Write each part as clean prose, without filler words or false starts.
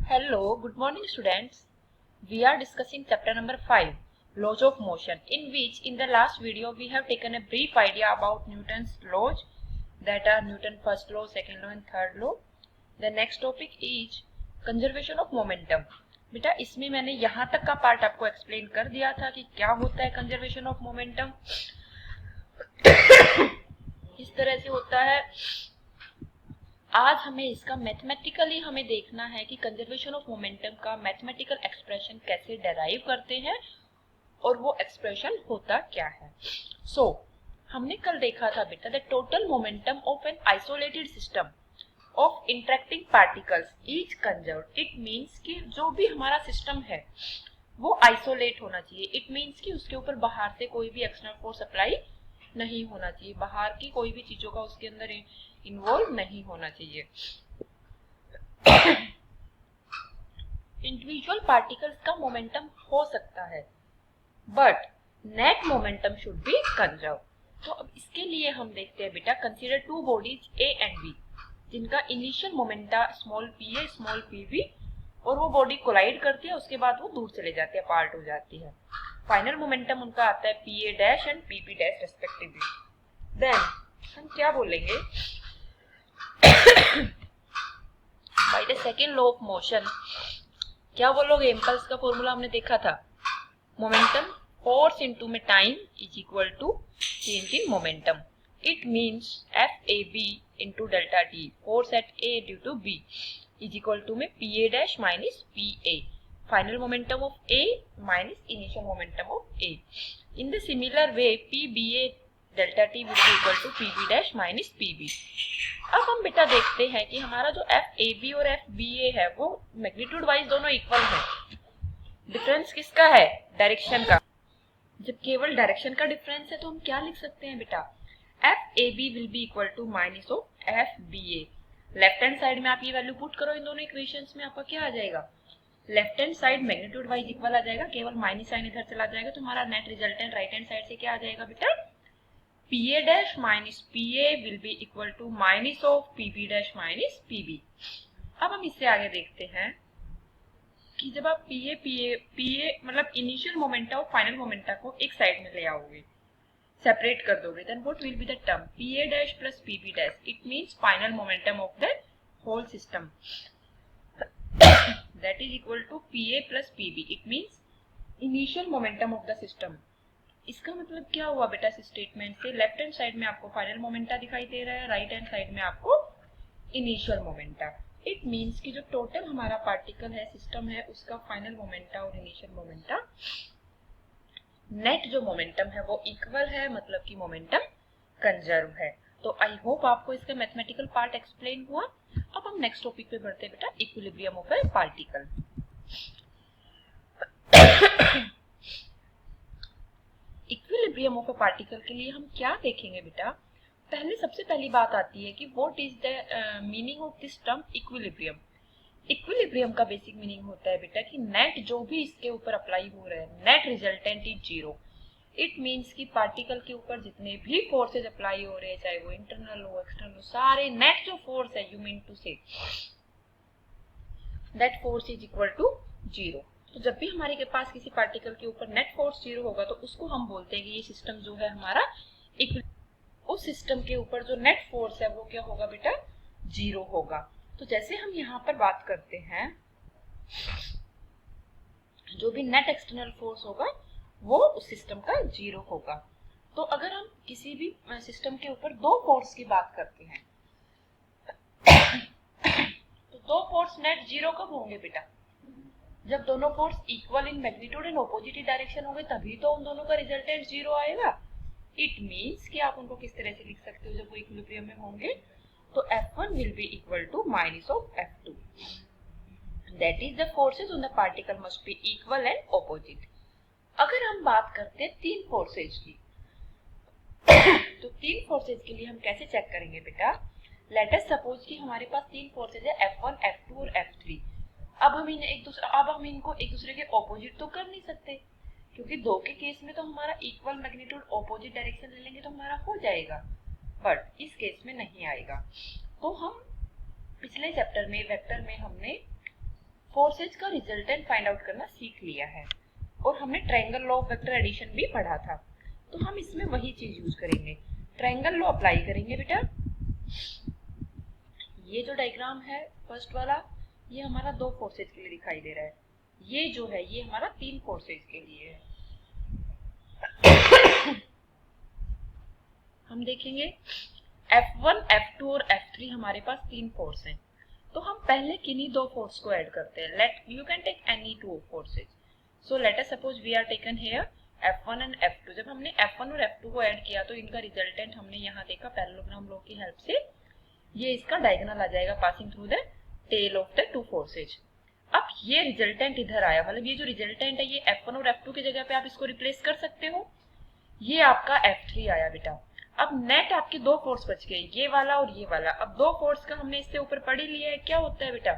Hello, good morning students. We are discussing chapter number 5, Laws of Motion, in which in the last video we have taken a brief idea about Newton's laws, that are Newton's first law, second law and third law. The next topic is conservation of momentum. बेटा इसमें मैंने यहाँ तक का part आपको explain कर दिया था कि क्या होता है कंजर्वेशन ऑफ मोमेंटम, किस तरह से होता है। आज हमें इसका मैथमेटिकली हमें देखना है कि कंजर्वेशन ऑफ मोमेंटम का मैथमेटिकल एक्सप्रेशन कैसे डेराइव करते हैं और वो एक्सप्रेशन होता क्या है। हमने कल देखा था बेटा the total momentum of an isolated system of interacting particles is conserved. It means कि जो भी हमारा सिस्टम है वो आइसोलेट होना चाहिए। इट मीन्स कि उसके ऊपर बाहर से कोई भी एक्सटर्नल फोर्स अप्लाई नहीं होना चाहिए, बाहर की कोई भी चीजों का उसके अंदर इन्वॉल्व नहीं होना चाहिए। इंडिविजुअल पार्टिकल्स का मोमेंटम हो सकता है but net momentum should be conserve. तो अब इसके लिए हम देखते हैं बेटा, consider two bodies A and B जिनका initial momenta small p A small p B, और वो बॉडी कोलाइड करती है, उसके बाद वो दूर चले जाते हैं, पार्ट हो जाती है। फाइनल मोमेंटम उनका आता है p A dash and p B dash respectively. Then हम क्या बोलेंगे, by the second law of motion क्या बोलोगे, इम्पल्स का फॉर्मूला हमने देखा था, मोमेंटम फोर्स इनटू में time is equal to change in momentum. It means F A B into delta t, force at A due to B is equal to में p A dash minus p A, final momentum of A minus initial momentum of A. In the similar way P B A delta T will be equal to P B dash minus P B. अब हम बेटा देखते हैं कि हमारा जो F A B और F B A है वो मैग्नीट्यूड वाइज दोनों इक्वल है। डिफरेंस किसका है, डायरेक्शन का। जब केवल डायरेक्शन का डिफरेंस है तो हम क्या लिख सकते हैं बेटा, F A B will be equal to minus of F B A. Left hand side में आप ये वैल्यू पुट करो इन दोनों इक्वेशंस में, आपका क्या आ जाएगा, left hand side magnitude wise equal आ जाएगा, केवल माइनस साइन इधर चला जाएगा, तो हमारा net resultant right hand side से क्या आ जाएगा बेटा, p A dash minus p A will be equal to minus of p B dash minus P B. अब हम इससे आगे देखते हैं कि जब आप पी ए मतलब इनिशियल मोमेंटा और फाइनल मोमेंटा को एक साइड में ले आओगे, सेपरेट कर दोगे, then what will be the term P A dash plus P B dash. It means final momentum of the whole system that is equal to PA plus PB. It means initial momentum of the system. इसका मतलब क्या हुआ बेटा, इस statement से left hand side में आपको final momenta दिखाई दे रहा है, राइट हैंड साइड में आपको इनिशियल मोमेंटा। इट मींस कि जो टोटल हमारा पार्टिकल है, सिस्टम है, उसका फाइनल मोमेंटा और इनिशियल मोमेंटा, नेट जो मोमेंटम है वो इक्वल है, मतलब कि मोमेंटम कंजर्व है। तो आई होप आपको इसका मैथमेटिकल पार्ट एक्सप्लेन हुआ। अब हम नेक्स्ट टॉपिक पे बढ़ते हैं बेटा, equilibrium of A particle. Equilibrium of A particle के लिए हम क्या देखेंगे बेटा, पहले सबसे पहली बात आती है कि what is the meaning of this term equilibrium. Equilibrium का बेसिक मीनिंग होता है बेटा कि नेट जो भी इसके ऊपर अप्लाई हो रहा है, net resultant is zero. It means कि पार्टिकल के ऊपर जितने भी फोर्सेज अप्लाई हो रहे हैं, चाहे वो इंटरनल हो एक्सटर्नल हो, सारे नेट जो फोर्स है, you mean to say that force is equal to zero. तो जब भी हमारे के पास किसी पार्टिकल के ऊपर नेट फोर्स जीरो होगा तो उसको हम बोलते हैं कि ये सिस्टम जो है हमारा उस सिस्टम के ऊपर जो नेट फोर्स है वो क्या होगा बेटा, जीरो होगा। तो जैसे हम यहाँ पर बात करते हैं, जो भी नेट एक्सटर्नल फोर्स होगा वो उस सिस्टम का जीरो होगा। तो अगर हम किसी भी सिस्टम के ऊपर दो फोर्स की बात करते हैं तो दो फोर्स नेट जीरो कब होंगे बेटा, जब दोनों force equal in magnitude and opposite direction होंगे, तभी तो उन दोनों का रिजल्टेंट जीरो आएगा। इट मींस कि आप उनको किस तरह से लिख सकते हो जब वो इक्विलिब्रियम में होंगे, तो F1 will be equal to minus of F2, that is the forces on the particle must be equal and opposite. अगर हम बात करते हैं तीन फोर्सेज की तो तीन फोर्सेज के लिए हम कैसे चेक करेंगे बेटा, लेट अस सपोज कि हमारे पास तीन फोर्सेज है F1, F2 और F3। अब हम इनको एक दूसरे के ऑपोजिट तो कर नहीं सकते, क्योंकि दो के केस में तो हमारा इक्वल मैग्नीट्यूड ऑपोजिट डायरेक्शन ले लेंगे तो हमारा हो जाएगा, बट इस केस में नहीं आएगा। तो हम पिछले चैप्टर में वेक्टर में हमने फोर्सेज का रिजल्टेंट फाइंड आउट करना सीख लिया है और हमने triangle law of vector addition भी पढ़ा था, तो हम इसमें वही चीज यूज करेंगे, ट्रायंगल लॉ अप्लाई करेंगे बेटा। ये जो डायग्राम है फर्स्ट वाला, ये हमारा दो फोर्सेज के लिए दिखाई दे रहा है, ये जो है ये हमारा तीन फोर्सेज के लिए है। हम देखेंगे F1, F2 और F3 हमारे पास तीन फोर्स हैं, तो हम पहले किन्हीं दो फोर्स को ऐड करते हैं। Let you can take any two forces, so let us suppose we are taken here F1 and F2। जब हमने F1 और F2 को ऐड किया तो इनका रिजल्टेंट हमने यहाँ देखा पैरेललोग्राम लॉ की हेल्प से, ये इसका डायगोनल आ जाएगा passing through the tail of the two forces. अब ये रिजल्टेंट इधर आया, मतलब ये जो रिजल्टेंट है ये F1 और F2 की जगह पे आप इसको रिप्लेस कर सकते हो, ये आपका F3 आया बेटा। अब नेट आपके दो फोर्स बच गए, ये वाला और ये वाला। अब दो फोर्स का हमने इससे ऊपर पढ़ ही लिया है, क्या होता है बेटा,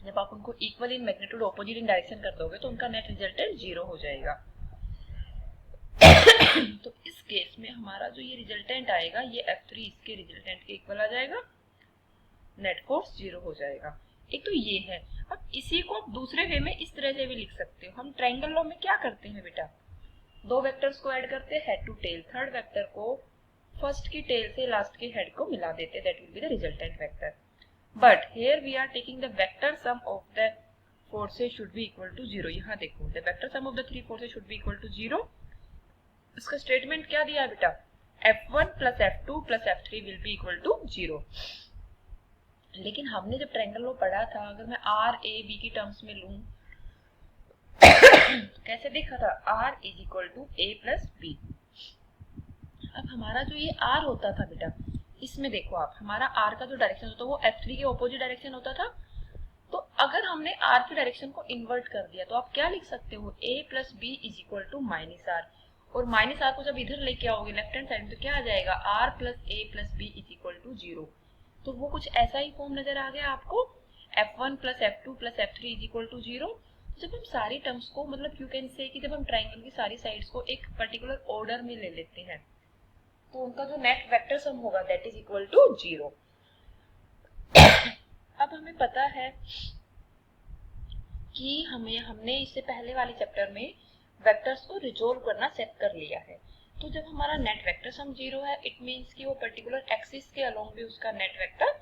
जब आप उनको equal in magnitude opposite in direction कर दोगे तो उनका नेट रिजल्टेंट 0 हो जाएगा। तो इस केस में हमारा जो ये रिजल्टेंट आएगा ये F3 इसके रिजल्टेंट के इक्वल आ जाएगा, नेट फोर्स 0 हो जाएगा। एक तो ये है। अब इसी को आप दूसरे वे में इस तरह से भी लिख सकते हो। हम ट्रायंगल लॉ में क्या करते हैं बेटा, दो वेक्टर्स को ऐड करते हैं head to tail, third vector को फर्स्ट की टेल से लास्ट के हेड को मिला देते, that will be the resultant vector. But here we are taking the vector sum of the forces should be equal to 0। यहाँ देखो the vector sum of the three forces should be equal to 0। इसका statement क्या दिया है बेटा, F1 plus F2 plus F3 will be equal to 0। लेकिन हमने जब ट्रायंगल लॉ पढ़ा था, अगर मैं R A B की टर्म्स में लूं तो कैसे देखा था, R is equal to A plus B। अब हमारा जो ये R होता था बेटा, इसमें देखो आप, हमारा R का जो डायरेक्शन होता है वो F3 के ऑपोजिट डायरेक्शन होता था। तो अगर हमने R की डायरेक्शन को इन्वर्ट कर दिया तो आप क्या लिख सकते हो, A plus B is equal to minus R। और माइनस R को जब इधर लेके आओगे लेफ्ट हैंड साइड में तो क्या आ जाएगा, R plus A plus B is equal to 0। तो वो कुछ ऐसा ही फॉर्म नजर आ गया आपको, F1 plus F2 plus F3 is equal to 0। जब हम सारी टर्म्स को, मतलब यू कैन से कि जब हम ट्रायंगल की सारी साइड्स को एक पर्टिकुलर ऑर्डर में ले लेते हैं तो उनका जो नेट वेक्टर सम होगा दैट इज इक्वल टू 0। अब हमें पता है कि हमने इससे पहले वाले चैप्टर में वेक्टर्स को रिजोल्व करना सेट कर लिया है। तो जब हमारा नेट वेक्टर सम 0 है, इट मींस कि वो पर्टिकुलर एक्सिस के अलोंग भी उसका नेट वेक्टर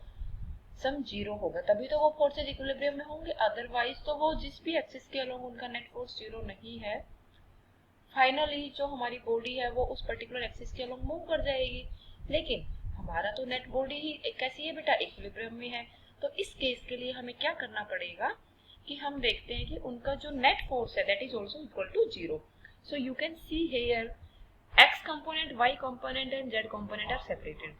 सम 0 होगा, तभी तो वो फोर्सेज इक्विलिब्रियम में होंगे। अदरवाइज तो वो जिस भी एक्सिस के अलोंग उनका नेट फोर्स 0 नहीं है, फाइनली जो हमारी बॉडी है वो उस पर्टिकुलर एक्सिस के अलोंग मूव कर जाएगी। लेकिन हमारा तो नेट बॉडी ही कैसी है बेटा, इक्विलिब्रियम में है। तो इस केस के लिए हमें क्या करना पड़ेगा कि हम देखते हैं कि उनका जो नेट फोर्स है that is also equal to 0। So you can see here x component, y component and z component are separated.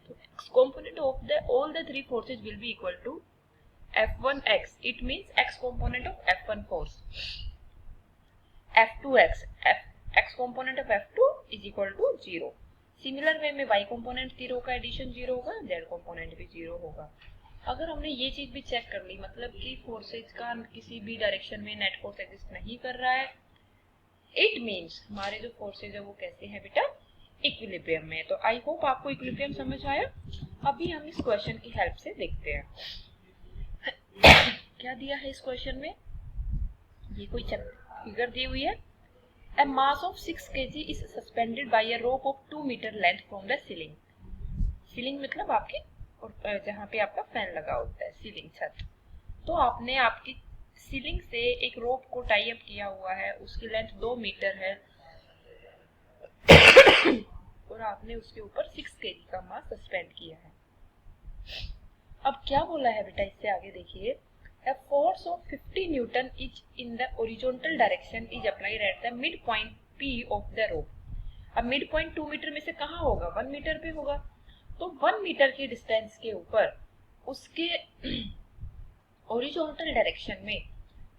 So x component of all the three forces will be equal to F1x. It means x component of F1 force. F2x, x component of F2 is equal to 0. Similar way में y component 0 का addition 0 होगा, z component भी 0 होगा। अगर हमने ये चीज भी चेक कर ली, मतलब कि फोर्सेज का किसी भी डायरेक्शन में नेट फोर्स एग्जिस्ट नहीं कर रहा है, इट मीन्स हमारे जो फोर्सेज है वो कैसे हैं बेटा, इक्विलिब्रियम में। तो आई होप आपको इक्विलिब्रियम समझ आया। अभी हम इस क्वेश्चन की हेल्प से देखते हैं क्या दिया है इस क्वेश्चन में। ये कोई फिगर दी हुई है, A mass of 6 kg is suspended by a rope of 2 meter length from the ceiling. Ceiling मतलब आपकी, और जहाँ पे आपका फैन लगा होता है, सीलिंग छत। तो आपने आपकी सीलिंग से एक रोप को टाई अप किया हुआ है, उसकी लेंथ 2 मीटर है और आपने उसके ऊपर 6 केजी का मास सस्पेंड किया है। अब क्या बोला है बेटा, इससे आगे देखिए, A force of 50 Newton each in the horizontal direction is applied at the midpoint P of the rope. अब मिड पॉइंट 2 मीटर में से कहाँ होगा, 1 मीटर पे होगा। तो 1 मीटर की डिस्टेंस के ऊपर उसके हॉरिजॉन्टल डायरेक्शन में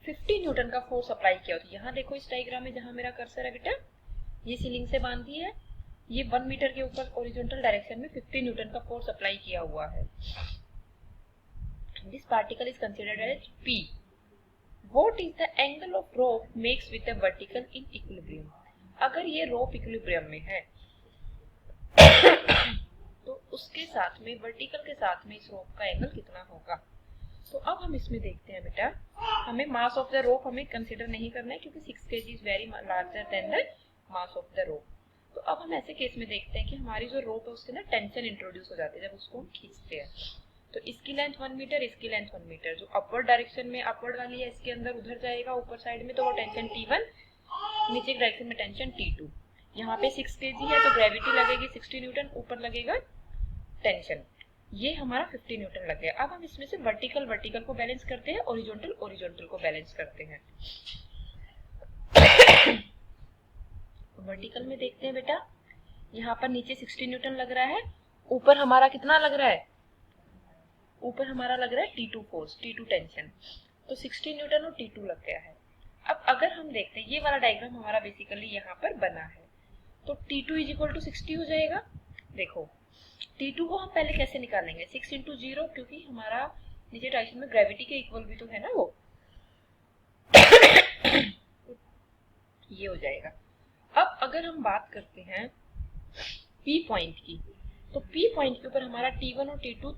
50 न्यूटन का फोर्स अप्लाई किया होता है। यहाँ देखो इस डायग्राम में जहाँ मेरा कर्सर है बेटा, ये सीलिंग से बांधी है, ये 1 मीटर के ऊपर हॉरिजॉन्टल डायरेक्शन में 50 न्यूटन का फोर्स अप्लाई किया हुआ है। This particle is considered as P. What is the angle of rope makes with a vertical in equilibrium? अगर ये रोप इक्विलिब्रियम में है तो उसके साथ में वर्टिकल के साथ में इस रोप का एंगल कितना होगा। तो अब हम इसमें देखते हैं बेटा, हमें मास ऑफ द रोप हमें कंसिडर नहीं करना है क्योंकि 6 kg is very larger than the mass of the rope. तो अब हम ऐसे केस में देखते हैं कि हमारी जो रोप है उसके अंदर टेंशन इंट्रोड्यूस हो जाती है जब उसको हम खींचते हैं। तो इसकी लेंथ 1 मीटर, इसकी लेंथ 1 मीटर, जो अपवर्ड डायरेक्शन में अपवर्ड वाली है इसके अंदर उधर जाएगा ऊपर साइड में, तो वो टेंशन T1, नीचे की डायरेक्शन में टेंशन T2। यहाँ पे 6 kg है तो ग्रेविटी लगेगी 60 न्यूटन, ऊपर लगेगा टेंशन, ये हमारा 50 न्यूटन लग गया। अब हम इसमें से वर्टिकल वर्टिकल को बैलेंस करते हैं, ओरिजेंटल ओरिजेंटल को बैलेंस करते हैं। वर्टिकल में देखते हैं बेटा, यहाँ पर नीचे 60 न्यूटन लग रहा है, ऊपर हमारा कितना लग रहा है, ऊपर हमारा लग रहा है T2 फोर्स, T2 टेंशन, तो 60 न्यूटन और T2 लग गया है। अब अगर हम देखते हैं ये वाला डायग्राम हमारा बेसिकली यहाँ पर बना है, तो T2 इज इक्वल टू 60 हो जाएगा। देखो T2 को हम पहले कैसे निकालेंगे, 6 इंटू 0, क्योंकि हमारा नीचे डायरेक्शन में ग्रेविटी के इक्वल भी तो है ना वो, ये हो जाएगा। अब अगर हम बात करते हैं P पॉइंट की, तो P पॉइंट के ऊपर हमारा T1 और T2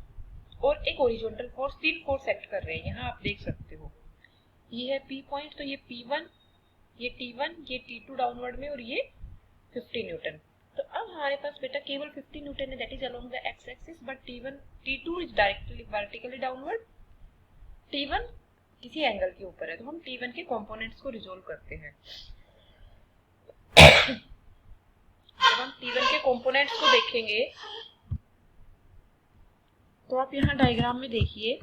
और एक ओरिजेंटल फोर्स, 3 फोर्स एक्ट कर रहे हैं, यहाँ आप देख सकते हो। ये है P पॉइंट, तो ये P1, ये T1, ये T2 डाउनवर्ड में, और ये 50 न्यूटन। तो अब हमारे पास बेटा केवल 50 न्यूटन है, that is along the x axis, but T2 is directly vertically downward, T1 किसी एंगल के ऊपर है, तो हम T1 के कंपोनेंट्स को रिजोल्व करते हैं। जब हम T1 के कंपोनेंट्स को देखेंगे तो आप यहाँ डायग्राम में देखिए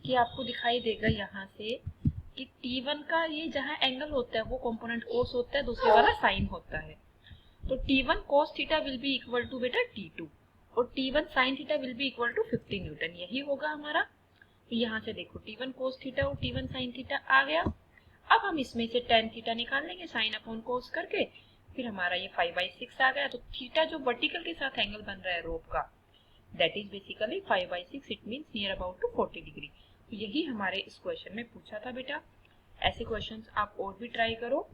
कि आपको दिखाई देगा यहाँ से कि T1 का ये जहाँ एंगल होता है वो कंपोनेंट कोस होता है, दूसरे वाला साइन होता है। तो T1 cos theta will be equal to बेटा T2 और T1 sin theta will be equal to 50 newton, यही होगा हमारा। तो यहाँ से देखो T1 cos थीटा और T1 sin थीटा आ गया। अब हम इसमें से tan थीटा निकाल लेंगे साइन अपॉन कोस करके, फिर हमारा ये 5/6 आ गया। तो थीटा जो वर्टिकल के साथ एंगल बन रहा है रोप का, that is basically 5/6, it means near about to 40 degree. तो यही हमारे इस क्वेश्चन में पूछा था बेटा। ऐसे क्वेश्चंस आप और भी ट्राई करो।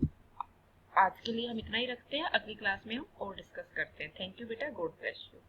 आज के लिए हम इतना ही रखते हैं, अगली क्लास में हम और डिस्कस करते हैं। थैंक यू बेटा, गॉड ब्लेस यू।